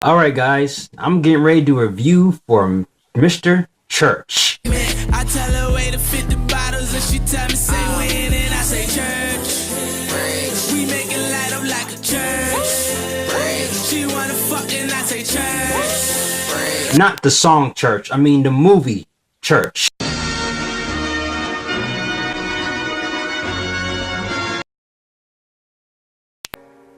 Alright guys, I'm getting ready to review for Mr. Church. I tell her way to 50 bottles and she tell me say when and I say church. We make it light up like a church. She wanna fuck and I say church. Not the song Church, I mean the movie Church.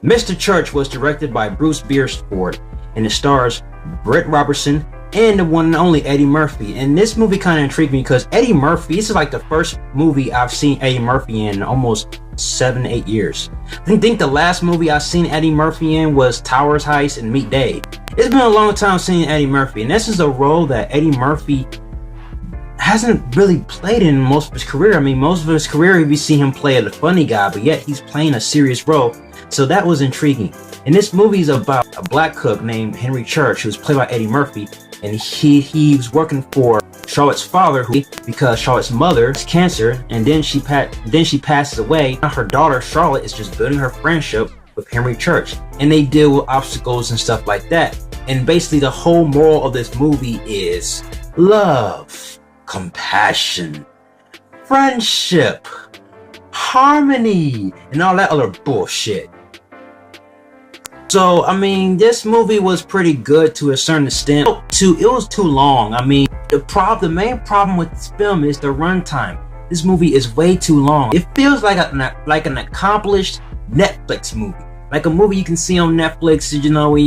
Mr. Church was directed by Bruce Beresford and it stars Britt Robertson and the one and only Eddie Murphy. And this movie kind of intrigued me because Eddie Murphy, this is like the first movie I've seen Eddie Murphy in almost 7-8 years. I think the last movie I've seen Eddie Murphy in was Towers Heist and Meet Dave. It's been a long time seeing Eddie Murphy, and this is a role that Eddie Murphy hasn't really played in most of his career. I mean, most of his career you see him play the funny guy, but yet he's playing a serious role. So that was intriguing. And this movie is about a black cook named Henry Church, who's played by Eddie Murphy, and he was working for Charlotte's father, because Charlotte's mother has cancer, and then she passes away. Now her daughter Charlotte is just building her friendship with Henry Church, and they deal with obstacles and stuff like that. And basically the whole moral of this movie is love, compassion, friendship, harmony, and all that other bullshit. So, I mean, this movie was pretty good to a certain extent. It was too long. I mean, the main problem with this film is the runtime. This movie is way too long. It feels like an accomplished Netflix movie. Like a movie you can see on Netflix, you know, when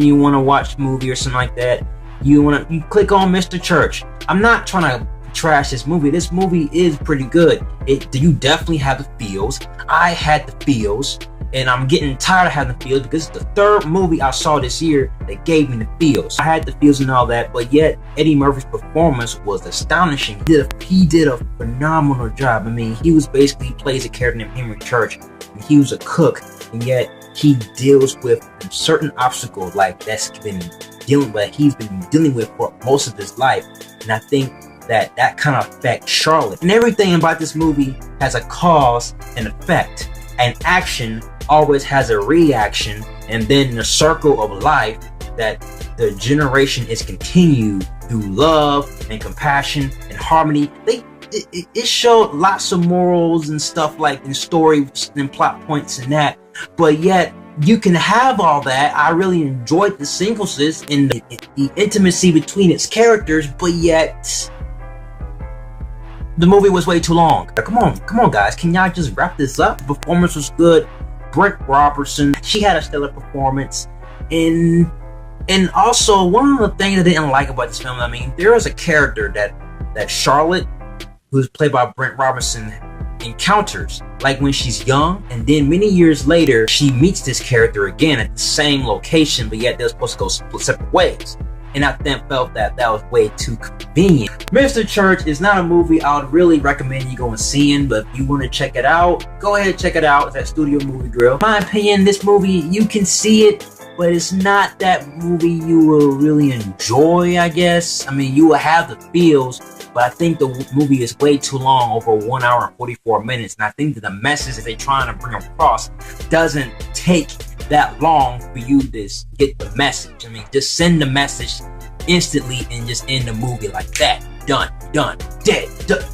you want to watch a movie or something like that. You click on Mr. Church. I'm not trying to trash this movie. This movie is pretty good. You definitely have the feels. I had the feels. And I'm getting tired of having the feels because it's the third movie I saw this year that gave me the feels. I had the feels and all that, but yet Eddie Murphy's performance was astonishing. He did a phenomenal job. I mean, he plays a character named Henry Church, and he was a cook, and yet he deals with certain obstacles like he's been dealing with for most of his life. And I think that kind of affects Charlotte. And everything about this movie has a cause and effect. An action always has a reaction, and then the circle of life that the generation is continued through love and compassion and harmony. It showed lots of morals and stuff like in stories and plot points and that, but yet you can have all that. I really enjoyed the sequences and the intimacy between its characters, but yet the movie was way too long. Come on guys, can y'all just wrap this up? The performance was good. Britt Robertson, she had a stellar performance. And also, one of the things I didn't like about this film, I mean, there is a character that Charlotte, who's played by Britt Robertson, encounters, like when she's young, and then many years later, she meets this character again at the same location, but yet they're supposed to go separate ways. And I then felt that was way too convenient. Mr. Church is not a movie I would really recommend you go and seeing, but if you want to check it out, go ahead and check it out. It's at Studio Movie Grill. In my opinion, this movie, you can see it, but it's not that movie you will really enjoy, I guess. I mean, you will have the feels, but I think the movie is way too long, over 1 hour and 44 minutes. And I think that the message that they're trying to bring across doesn't take that long for you to get the message. I mean, just send the message instantly and just end the movie like that. Done, dead,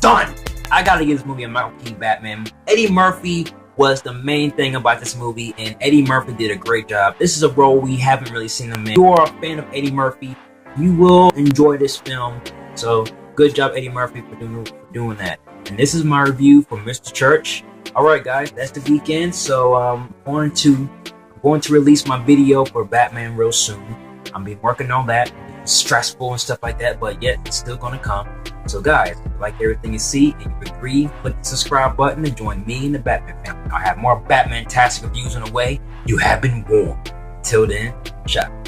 done. I gotta give this movie a Michael Keaton Batman. Eddie Murphy was the main thing about this movie, and Eddie Murphy did a great job. This is a role we haven't really seen him in. If you are a fan of Eddie Murphy, you will enjoy this film. So good job, Eddie Murphy, for doing that. And this is my review for Mr. Church. Alright guys, that's the weekend, so I'm going to release my video for Batman real soon. I've been working on that. It's stressful and stuff like that, but yet it's still gonna come. So guys, if you like everything you see and you agree, click the subscribe button and join me and the Batman family. I have more Batman-tastic reviews on the way. You have been warned. Till then, ciao.